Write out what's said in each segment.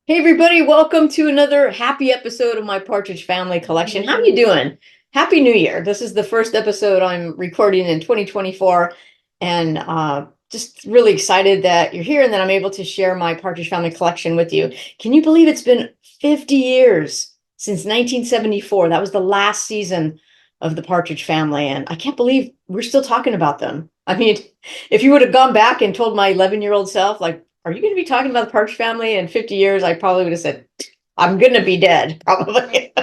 Hey everybody, welcome to another happy episode of my Partridge Family Collection. How are you doing? Happy New Year. This is the first episode I'm recording in 2024 and just really excited that you're here and that I'm able to share my Partridge Family Collection with you. Can you believe it's been 50 years since 1974? That was the last season of the Partridge Family, and I can't believe we're still talking about them. I mean, if you would have gone back and told my 11-year-old self, like, are you going to be talking about the Partridge Family in 50 years? I probably would have said, I'm going to be dead, probably.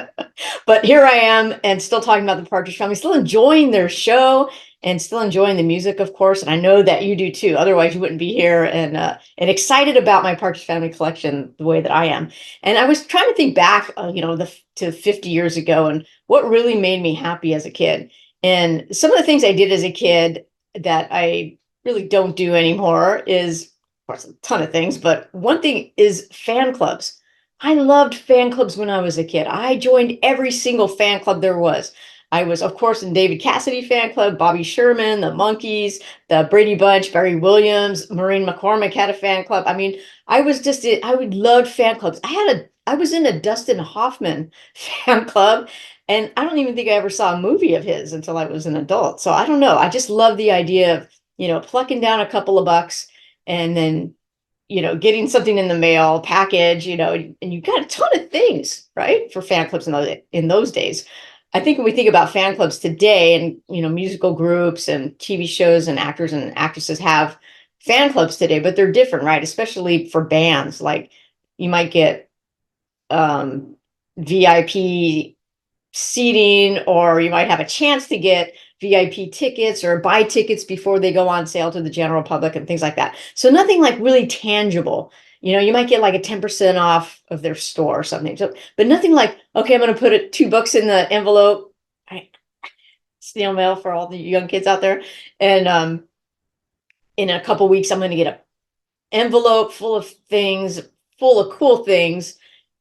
But here I am and still talking about the Partridge Family, still enjoying their show and still enjoying the music, of course. And I know that you do too. Otherwise, you wouldn't be here and excited about my Partridge Family collection the way that I am. And I was trying to think back, to 50 years ago and what really made me happy as a kid. And some of the things I did as a kid that I really don't do anymore is, of course, a ton of things, but one thing is fan clubs. I loved fan clubs when I was a kid. I joined every single fan club there was. I was, of course, in David Cassidy fan club, Bobby Sherman, the Monkees, the Brady Bunch, Barry Williams, Maureen McCormick had a fan club. I mean, I would love fan clubs. I was in a Dustin Hoffman fan club, and I don't even think I ever saw a movie of his until I was an adult. So I don't know. I just love the idea of, plucking down a couple of bucks and then getting something in the mail package, and you got a ton of things, right, for fan clubs in those days. I think when we think about fan clubs today and, musical groups and TV shows and actors and actresses have fan clubs today, but they're different, right? Especially for bands. Like you might get VIP seating, or you might have a chance to get VIP tickets or buy tickets before they go on sale to the general public and things like that. So nothing like really tangible. You might get like a 10% off of their store or something. So, but nothing like, okay, I'm going to put $2 in the envelope. Snail mail for all the young kids out there. And in a couple weeks, I'm going to get an envelope full of things, full of cool things,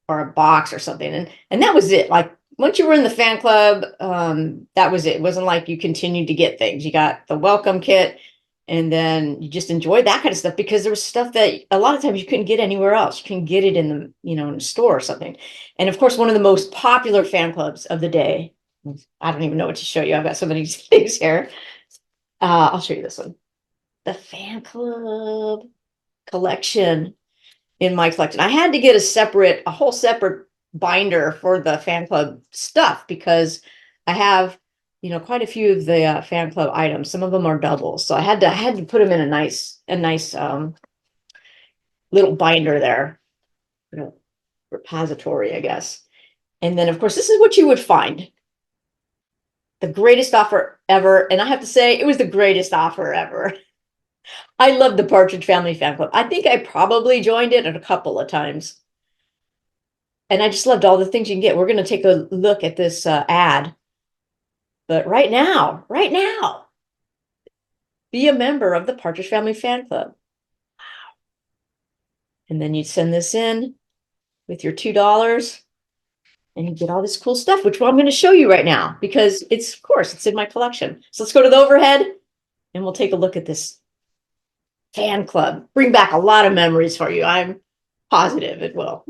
or a box or something. And that was it. Like, once you were in the fan club, that was it. It wasn't like you continued to get things. You got the welcome kit, and then you just enjoyed that kind of stuff because there was stuff that a lot of times you couldn't get anywhere else. You couldn't get it in the, in a store or something. And of course, one of the most popular fan clubs of the day, I don't even know what to show you. I've got so many things here. I'll show you this one. The fan club collection in my collection. I had to get a whole separate binder for the fan club stuff because I have, quite a few of the fan club items. Some of them are doubles, so I had to put them in a nice little binder there, repository, I guess. And then, of course, this is what you would find. The greatest offer ever, and I have to say, it was the greatest offer ever. I love the Partridge Family Fan Club. I think I probably joined it a couple of times. And I just loved all the things you can get. We're going to take a look at this ad. But right now, be a member of the Partridge Family Fan Club. Wow. And then you send this in with your $2 and you get all this cool stuff, which I'm going to show you right now because of course, it's in my collection. So let's go to the overhead and we'll take a look at this fan club. Bring back a lot of memories for you. I'm positive it will.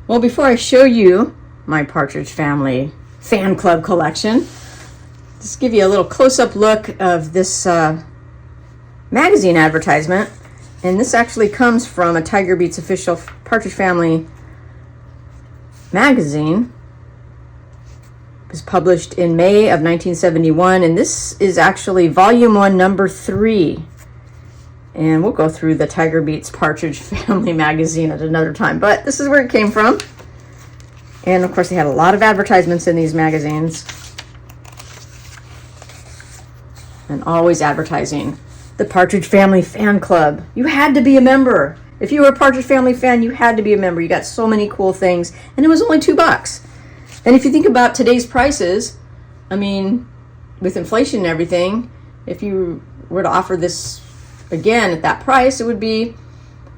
Well, before I show you my Partridge Family Fan Club collection, just give you a little close-up look of this magazine advertisement. And this actually comes from a Tiger Beats official Partridge Family magazine. It was published in May of 1971, and this is actually volume 1, number 3. And we'll go through the Tiger Beats Partridge Family magazine at another time, but this is where it came from. And of course, they had a lot of advertisements in these magazines. And always advertising the Partridge Family Fan Club. You had to be a member. If you were a Partridge Family fan, you had to be a member. You got so many cool things, and it was only $2. And if you think about today's prices, I mean, with inflation and everything, if you were to offer this again at that price, it would be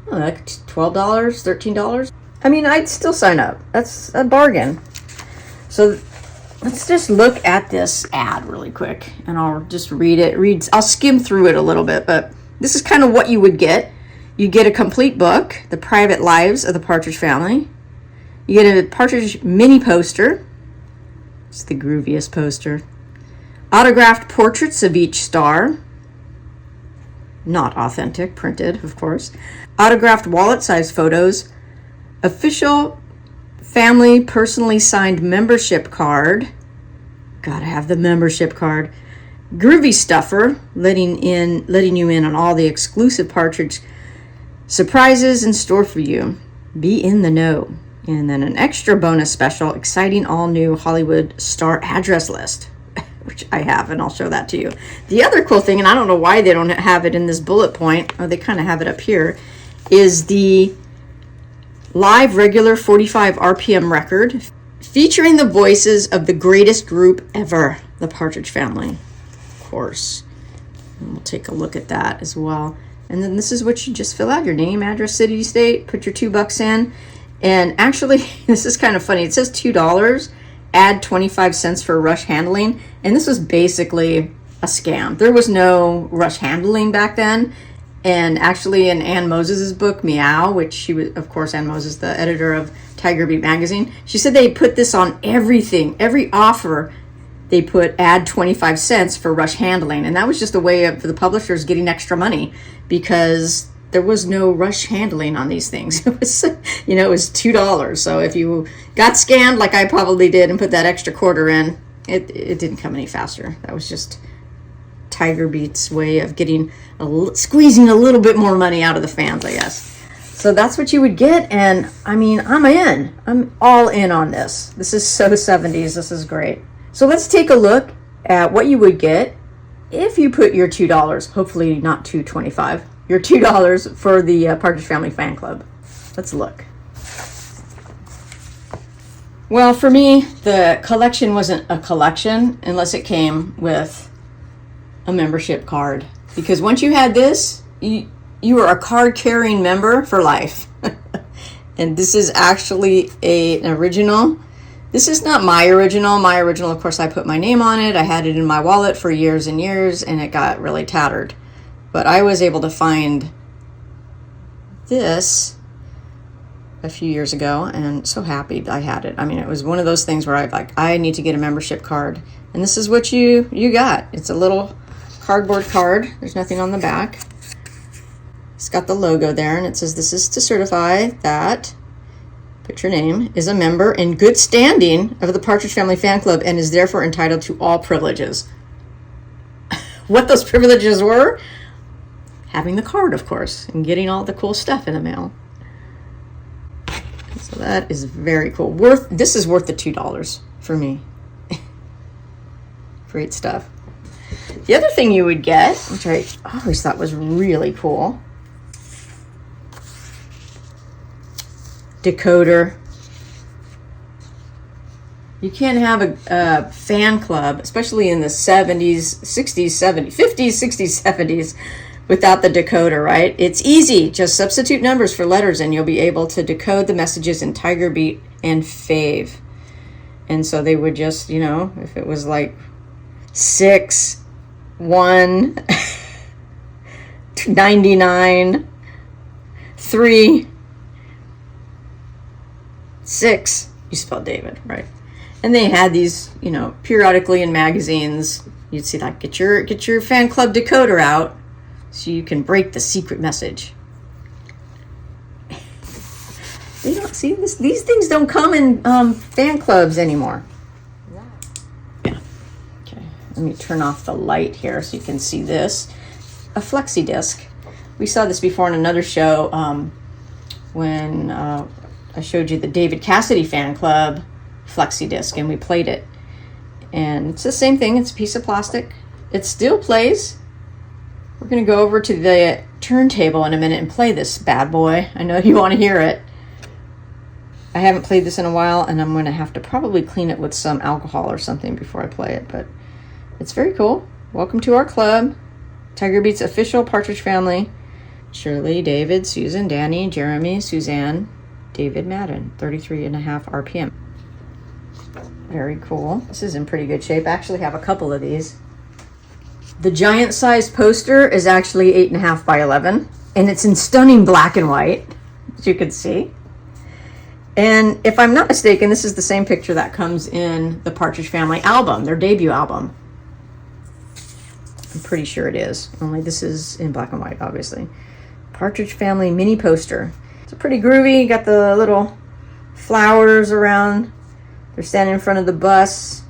like $12, $13. I mean, I'd still sign up. That's a bargain. So let's just look at this ad really quick and I'll just read it. I'll skim through it a little bit, but this is kind of what you would get. You get a complete book, The Private Lives of the Partridge Family. You get a Partridge mini poster. It's the grooviest poster. Autographed portraits of each star. Not authentic, printed, of course. Autographed wallet-sized photos. Official family personally signed membership card. Gotta have the membership card. Groovy stuffer, letting you in on all the exclusive Partridge surprises in store for you. Be in the know. And then an extra bonus special, exciting all new Hollywood star address list, which I have, and I'll show that to you. The other cool thing, and I don't know why they don't have it in this bullet point, or they kind of have it up here, is the live regular 45 RPM record featuring the voices of the greatest group ever, the Partridge Family, of course. And we'll take a look at that as well. And then this is what you just fill out: your name, address, city, state, put your $2 in. And actually, this is kind of funny. It says $2, add 25 cents for rush handling. And this was basically a scam. There was no rush handling back then. And actually in Ann Moses's book, Meow, which she was, of course, Ann Moses, the editor of Tiger Beat magazine, she said they put this on everything, every offer. They put add 25 cents for rush handling. And that was just a way of the publishers getting extra money, because there was no rush handling on these things. It was, it was $2. So if you got scammed like I probably did and put that extra quarter in, it didn't come any faster. That was just Tiger Beat's way of getting squeezing a little bit more money out of the fans, I guess. So that's what you would get. And I mean, I'm in. I'm all in on this. This is so 70s. This is great. So let's take a look at what you would get if you put your $2, hopefully not $2.25, your $2 for the Partridge Family Fan Club. Let's look. Well, for me, the collection wasn't a collection unless it came with a membership card. Because once you had this, you were a card-carrying member for life. And this is actually an original. This is not my original. My original, of course, I put my name on it. I had it in my wallet for years and years, and it got really tattered. But I was able to find this a few years ago, and so happy I had it. I mean, it was one of those things where I need to get a membership card. And this is what you got. It's a little cardboard card. There's nothing on the back. It's got the logo there, and it says this is to certify that, put your name, is a member in good standing of the Partridge Family Fan Club and is therefore entitled to all privileges. What those privileges were? Having the card, of course, and getting all the cool stuff in the mail. So that is very cool. This is worth the $2 for me. Great stuff. The other thing you would get, which I always thought was really cool, decoder. You can't have a fan club, especially in the 70s, 60s, 70s, 50s, 60s, 70s, without the decoder, right? It's easy. Just substitute numbers for letters and you'll be able to decode the messages in Tiger Beat and Fave. And so they would just, if it was like 6, 1, 99, 3, 6, you spelled David, right? And they had these, periodically in magazines, you'd see like, get your fan club decoder out so you can break the secret message. They don't see this. These things don't come in fan clubs anymore. Yeah. Okay. Let me turn off the light here so you can see this. A Flexi disc. We saw this before in another show when I showed you the David Cassidy Fan Club Flexi disc, and we played it. And it's the same thing. It's a piece of plastic. It still plays. We're going to go over to the turntable in a minute and play this bad boy. I know you want to hear it. I haven't played this in a while, and I'm going to have to probably clean it with some alcohol or something before I play it, but it's very cool. Welcome to our club. Tiger Beat's official Partridge Family. Shirley, David, Susan, Danny, Jeremy, Suzanne, David Madden, 33.5 RPM. Very cool. This is in pretty good shape. I actually have a couple of these. The giant size poster is actually 8.5 by 11. And it's in stunning black and white, as you can see. And if I'm not mistaken, this is the same picture that comes in the Partridge Family album, their debut album. I'm pretty sure it is, only this is in black and white, obviously. Partridge Family mini poster. It's pretty groovy. Got the little flowers around. They're standing in front of the bus.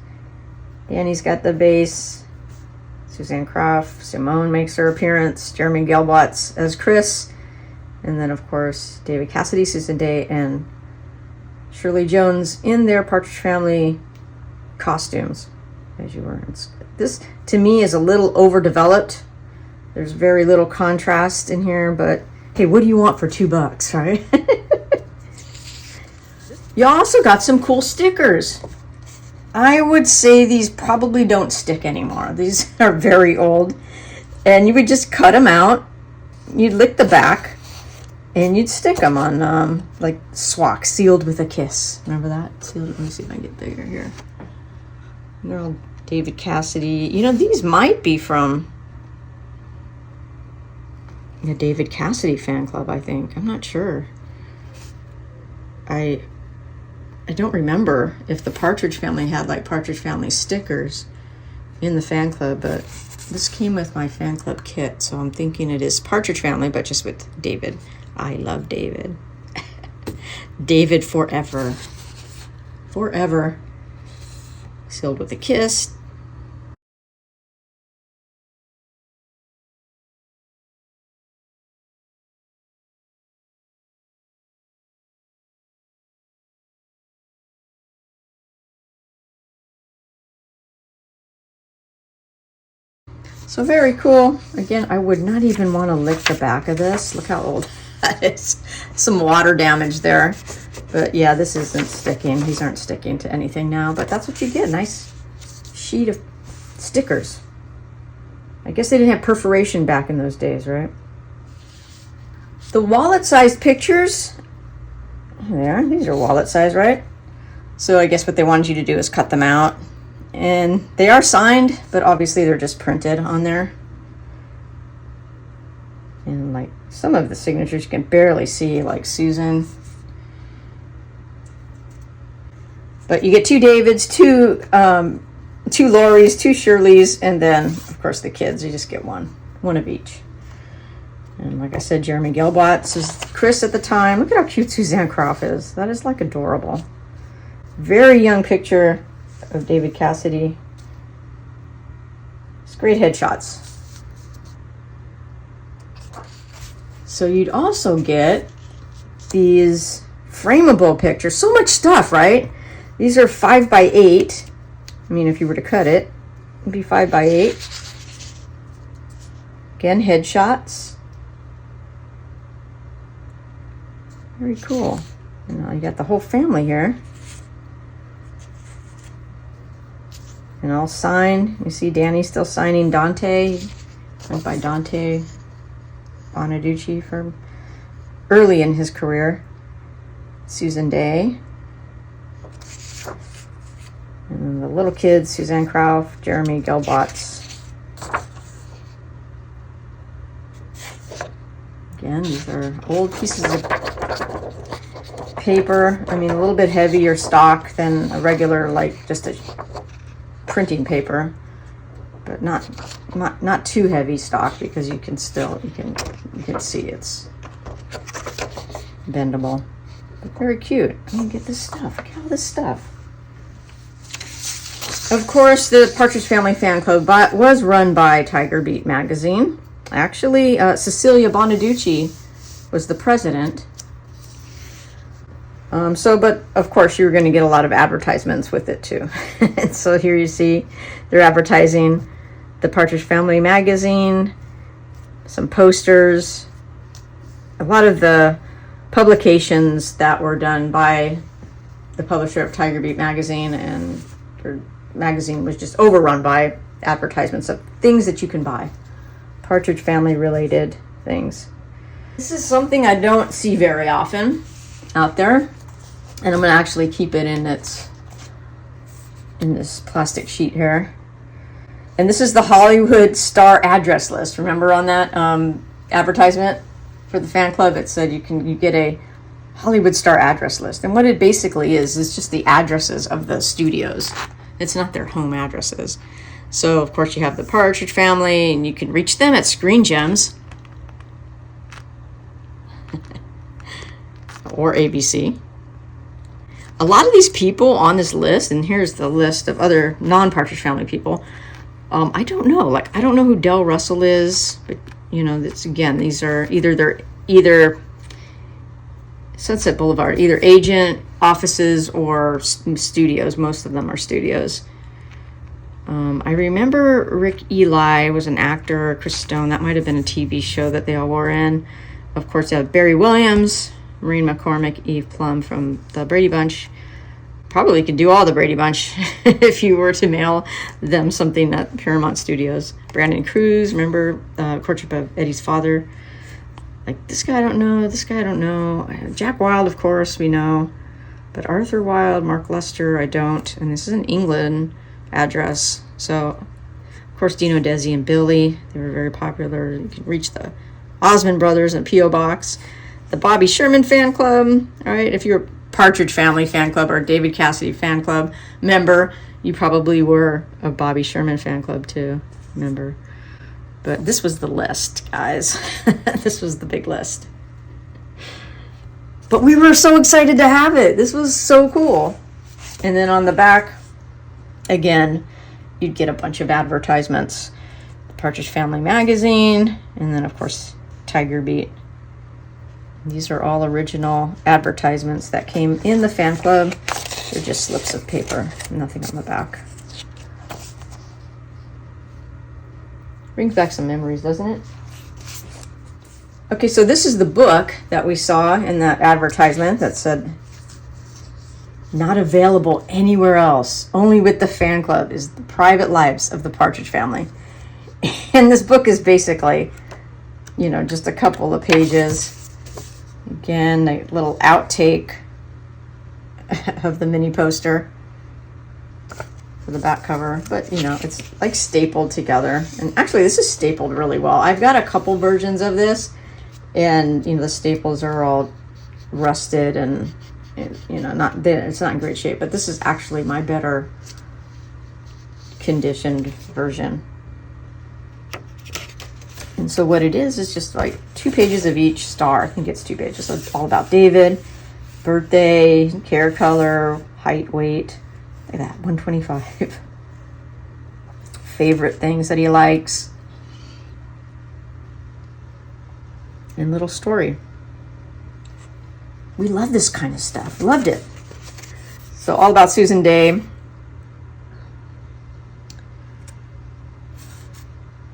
Danny's got the bass. Suzanne Croft. Simone makes her appearance. Jeremy Gelbot's as Chris. And then, of course, David Cassidy, Susan Day, and Shirley Jones in their Partridge Family costumes. As you were. This, to me, is a little overdeveloped. There's very little contrast in here, but hey, what do you want for $2, right? You also got some cool stickers. I would say these probably don't stick anymore. These are very old. And you would just cut them out. You'd lick the back. And you'd stick them on, like, swag, sealed with a kiss. Remember that? Sealed. Let me see if I can get bigger here. They're all David Cassidy. You know, these might be from the David Cassidy fan club, I think. I'm not sure. I don't remember if the Partridge Family had like Partridge Family stickers in the fan club, but this came with my fan club kit, so I'm thinking it is Partridge Family, but just with David. I love David. David forever. Forever. Sealed with a kiss. So very cool. Again, I would not even want to lick the back of this. Look how old that is. Some water damage there. But yeah, this isn't sticking. These aren't sticking to anything now, but that's what you get. Nice sheet of stickers. I guess they didn't have perforation back in those days, right? The wallet-sized pictures, there, these are wallet size, right? So I guess what they wanted you to do is cut them out. And they are signed, but obviously they're just printed on there. And like some of the signatures you can barely see, like Susan. But you get 2 Davids, 2 Lauries, 2 Shirleys, and then of course the kids. You just get one of each. And like I said, Jeremy Gelbot is Chris at the time. Look at how cute Suzanne Croft is. That is like adorable. Very young picture of David Cassidy. It's great headshots. So you'd also get these frameable pictures. So much stuff, right? These are 5 by 8. I mean, if you were to cut it, it'd be 5 by 8. Again, headshots. Very cool. And you got the whole family here. And all signed. You see Danny still signing Dante. Went by Dante Bonaducci from early in his career. Susan Day. And then the little kids, Suzanne Croft, Jeremy Gelbot's. Again, these are old pieces of paper. I mean, a little bit heavier stock than a regular, like just a printing paper, but not too heavy stock, because you can still you can see it's bendable. But very cute. I mean, get this stuff. Look at all this stuff. Of course, the Partridge Family Fan Club was run by Tiger Beat magazine. Actually, Cecilia Bonaducci was the president. But of course you were going to get a lot of advertisements with it too. And so here you see they're advertising the Partridge Family magazine, some posters, a lot of the publications that were done by the publisher of Tiger Beat magazine, and their magazine was just overrun by advertisements of things that you can buy. Partridge Family related things. This is something I don't see very often out there. And I'm going to actually keep it in this plastic sheet here. And this is the Hollywood star address list. Remember on that advertisement? for the fan club, it said you get a Hollywood star address list. And what it basically is just the addresses of the studios. It's not their home addresses. So, of course, you have the Partridge Family, and you can reach them at Screen Gems or ABC. A lot of these people on this list, and here's the list of other non-Partridge Family people, I don't know. Like, I don't know who Del Russell is, but, you know, that's, again, these are either Sunset Boulevard, either agent offices or studios. Most of them are studios. I remember Rick Eli was an actor, Chris Stone. That might have been a TV show that they all were in. Of course, you have Barry Williams, Maureen McCormick, Eve Plum from the Brady Bunch. Probably could do all the Brady Bunch if you were to mail them something at Paramount Studios. Brandon Cruz, remember Courtship of Eddie's Father? Like, this guy I don't know, this guy I don't know. Jack Wilde, of course, we know. But Arthur Wilde, Mark Lester, I don't. And this is an England address. So, of course, Dino Desi and Billy, they were very popular. You can reach the Osmond Brothers and P.O. Box. The Bobby Sherman Fan Club. All right, if you're a Partridge Family Fan Club or a David Cassidy Fan Club member, you probably were a Bobby Sherman Fan Club too member. But this was the list, guys. This was the big list. But we were so excited to have it. This was so cool. And then on the back, again, you'd get a bunch of advertisements. The Partridge Family Magazine, and then, of course, Tiger Beat. These are all original advertisements that came in the fan club. They're just slips of paper, nothing on the back. Brings back some memories, doesn't it? Okay, so this is the book that we saw in that advertisement that said, not available anywhere else, only with the fan club, is The Private Lives of the Partridge Family. And this book is basically, you know, just a couple of pages. Again, a little outtake of the mini poster for the back cover. But, you know, it's like stapled together. And actually, this is stapled really well. I've got a couple versions of this. And, you know, the staples are all rusted and you know, it's not in great shape. But this is actually my better conditioned version. And so what it is just like 2 pages of each star. I think it's 2 pages. So it's all about David, birthday, hair color, height, weight. Look at that, 125. Favorite things that he likes. And little story. We love this kind of stuff. Loved it. So all about Susan Day.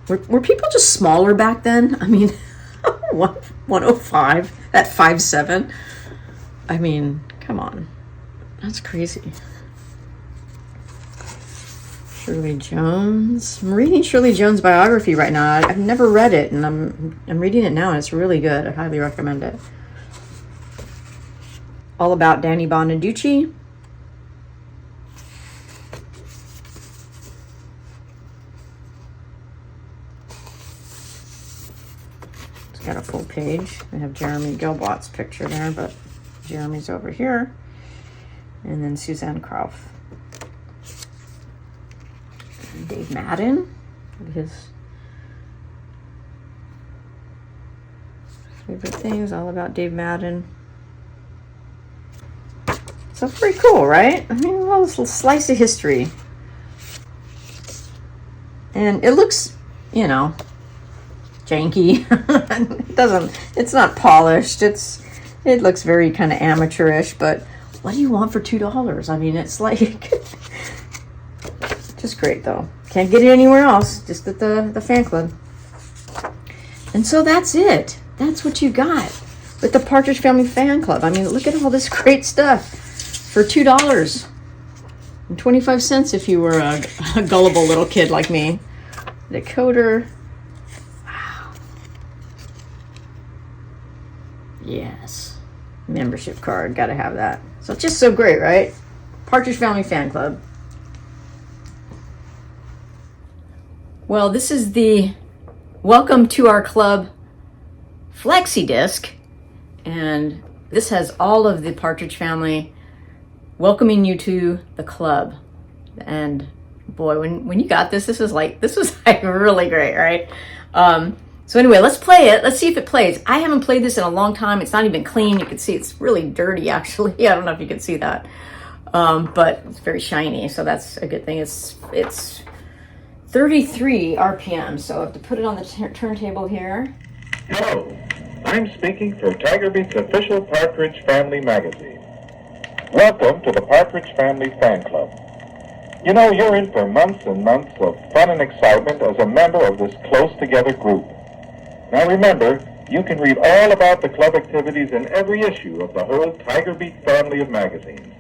Were people just smaller back then? I mean, 105 at 5'7". I mean, come on. That's crazy. Shirley Jones. I'm reading Shirley Jones' biography right now. I've never read it, and I'm reading it now, and it's really good. I highly recommend it. All about Danny Bonaducci. It's got a full page. I have Jeremy Gilbott's picture there, but Jeremy's over here. And then Suzanne Krauf. And Dave Madden. His favorite things, all about Dave Madden. So pretty cool, right? I mean, a little slice of history. And it looks, you know, janky. It's not polished. It looks very kind of amateurish, but what do you want for $2? I mean, it's like, just great though. Can't get it anywhere else, just at the fan club. And so that's it. That's what you got with the Partridge Family Fan Club. I mean, look at all this great stuff. For $2.25 if you were a gullible little kid like me. Decoder. Wow. Yes. Membership card. Gotta have that. So it's just so great, right? Partridge Family Fan Club. Well, this is the welcome to our club Flexi disc, and this has all of the Partridge family welcoming you to the club. And boy, when you got this was like really great, right? So anyway, let's play it. Let's see if it plays. I haven't played this in a long time. It's not even clean. You can see it's really dirty, actually. I don't know if you can see that, but it's very shiny, so that's a good thing. It's 33 RPM, so I have to put it on the turntable here. Hello, I'm speaking for Tiger Beat's official Partridge Family magazine. Welcome to the Partridge Family Fan Club. You know, you're in for months and months of fun and excitement as a member of this close-together group. Now remember, you can read all about the club activities in every issue of the whole Tiger Beat family of magazines.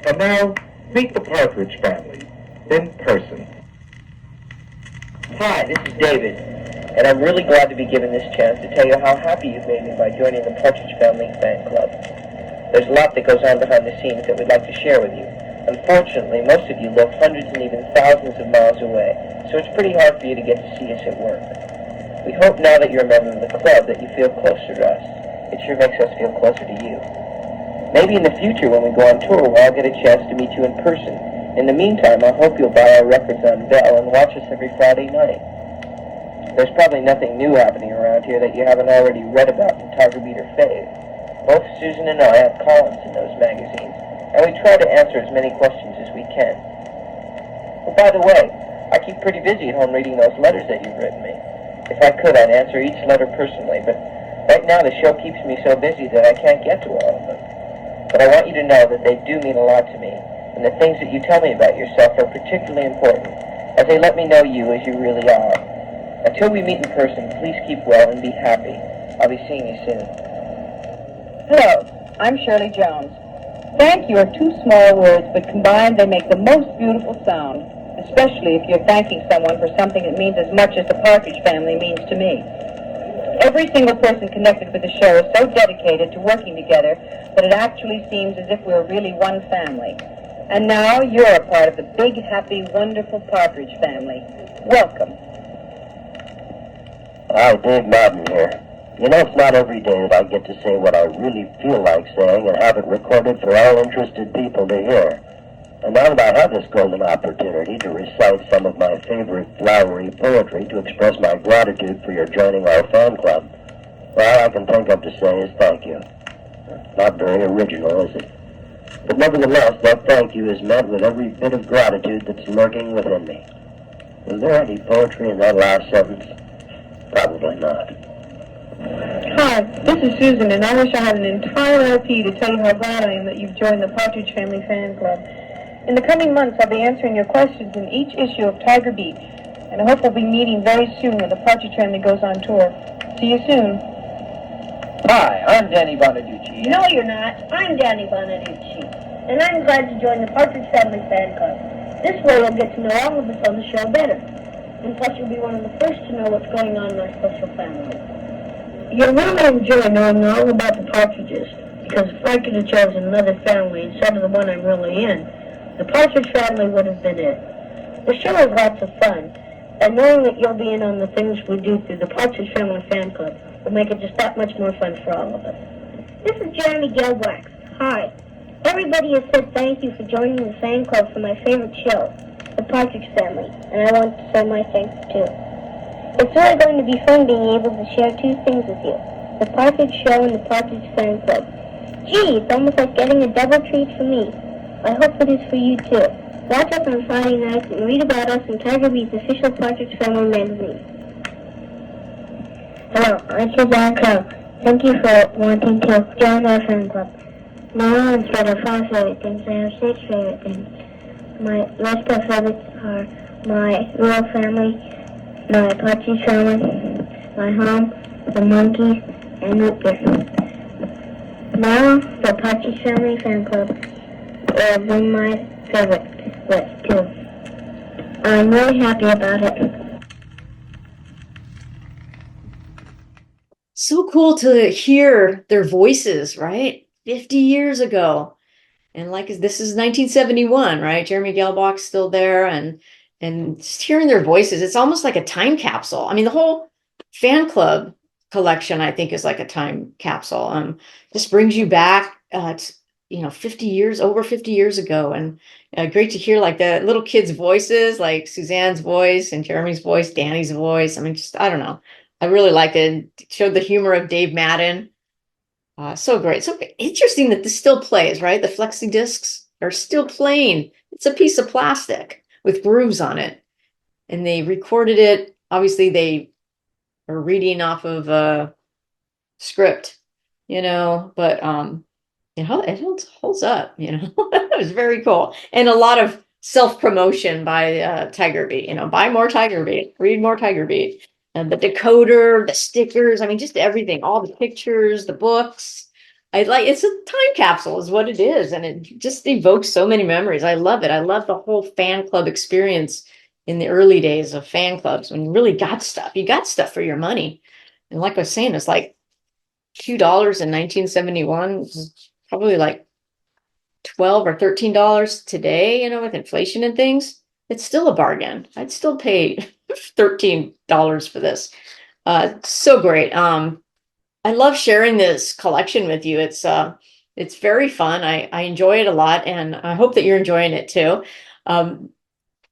And now, meet the Partridge family in person. Hi, this is David, and I'm really glad to be given this chance to tell you how happy you've made me by joining the Partridge Family Fan Club. There's a lot that goes on behind the scenes that we'd like to share with you. Unfortunately, most of you live hundreds and even thousands of miles away, so it's pretty hard for you to get to see us at work. We hope now that you're a member of the club that you feel closer to us. It sure makes us feel closer to you. Maybe in the future when we go on tour, I'll get a chance to meet you in person. In the meantime, I hope you'll buy our records on Bell and watch us every Friday night. There's probably nothing new happening around here that you haven't already read about in Tiger Beat or Fave. Both Susan and I have columns in those magazines, and we try to answer as many questions as we can. Well, by the way, I keep pretty busy at home reading those letters that you've written me. If I could, I'd answer each letter personally, but right now the show keeps me so busy that I can't get to all of them. But I want you to know that they do mean a lot to me, and the things that you tell me about yourself are particularly important, as they let me know you as you really are. Until we meet in person, please keep well and be happy. I'll be seeing you soon. Hello, I'm Shirley Jones. Thank you are two small words, but combined they make the most beautiful sound, especially if you're thanking someone for something that means as much as the Partridge family means to me. Every single person connected with the show is so dedicated to working together that it actually seems as if we're really one family. And now you're a part of the big, happy, wonderful Partridge family. Welcome. Hi, Dave Madden here. You know, it's not every day that I get to say what I really feel like saying and have it recorded for all interested people to hear. And now that I have this golden opportunity to recite some of my favorite flowery poetry to express my gratitude for your joining our fan club, well, all I can think of to say is thank you. Not very original, is it? But nevertheless, that thank you is met with every bit of gratitude that's lurking within me. Is there any poetry in that last sentence? Probably not. Hi, this is Susan, and I wish I had an entire LP to tell you how glad I am that you've joined the Partridge Family Fan Club. In the coming months, I'll be answering your questions in each issue of Tiger Beat, and I hope we'll be meeting very soon when the Partridge family goes on tour. See you soon. Hi, I'm Danny Bonaducci. No, you're not. I'm Danny Bonaducci, and I'm glad to join the Partridge Family Fan Club. This way you'll get to know all of us on the show better, and plus you'll be one of the first to know what's going on in our special family. You'll really enjoy knowing all about the Partridges, because if I could have chosen another family instead of the one I'm really in, the Partridge family would have been it. The show is lots of fun, and knowing that you'll be in on the things we do through the Partridge Family Fan Club will make it just that much more fun for all of us. This is Jeremy Gelbwax. Hi. Everybody has said thank you for joining the fan club for my favorite show, the Partridge Family, and I want to say my thanks too. It's really going to be fun being able to share two things with you, the Partridge Show and the Partridge Fan Club. Gee, it's almost like getting a double treat for me. I hope it is for you too. Watch us on Friday nights and read about us in Tiger Beat's official Partridge Family magazine. Hello, I'm Suzanne Crow. Thank you for wanting to join our fan club. Now instead of 5 favorite things, I have 6 favorite things. My list of favorites are my real family, my Partridge family, my home, the monkeys, and root beer. Now, the Partridge Family Fan Club is in my favorite list too. I'm really happy about it. So cool to hear their voices, right? 50 years ago. And like this is 1971, right? Jeremy Gelbach's still there, and just hearing their voices, it's almost like a time capsule. I mean, the whole fan club collection, I think, is like a time capsule. This brings you back, to 50 years, over 50 years ago, and great to hear like the little kids' voices, like Suzanne's voice and Jeremy's voice, Danny's voice. I mean, just I don't know. I really liked it. It showed the humor of Dave Madden. So great. So interesting that this still plays, right? The Flexi discs are still playing. It's a piece of plastic with grooves on it. And they recorded it. Obviously, they are reading off of a script, but it holds up, It was very cool. And a lot of self-promotion by Tiger Beat, buy more Tiger Beat, read more Tiger Beat. And the decoder, the stickers, I mean, just everything, all the pictures, the books. It's a time capsule is what it is. And it just evokes so many memories. I love it. I love the whole fan club experience in the early days of fan clubs when you really got stuff. You got stuff for your money. And like I was saying, it's like $2 in 1971, probably like $12 or $13 today, with inflation and things. It's still a bargain. I'd still pay $13 for this. So great. I love sharing this collection with you. It's very fun. I enjoy it a lot, and I hope that you're enjoying it too.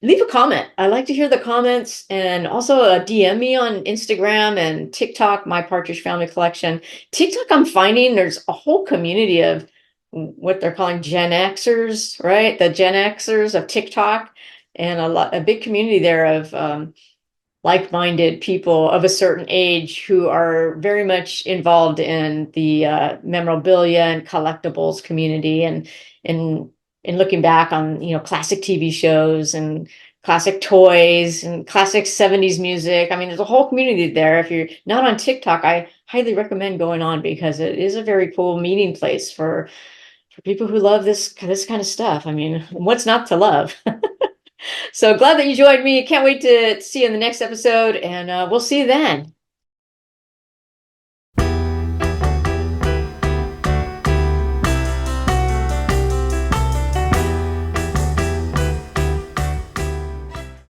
Leave a comment. I like to hear the comments, and also DM me on Instagram and TikTok, My Partridge Family Collection. TikTok, I'm finding there's a whole community of what they're calling Gen Xers, right? The Gen Xers of TikTok, and a big community there of like-minded people of a certain age who are very much involved in the memorabilia and collectibles community, and in looking back on classic TV shows and classic toys and classic 70s music. I mean, there's a whole community there. If you're not on TikTok, I highly recommend going on, because it is a very cool meeting place for people who love this kind of stuff. I mean, what's not to love? So glad that you joined me. Can't wait to see you in the next episode, and we'll see you then.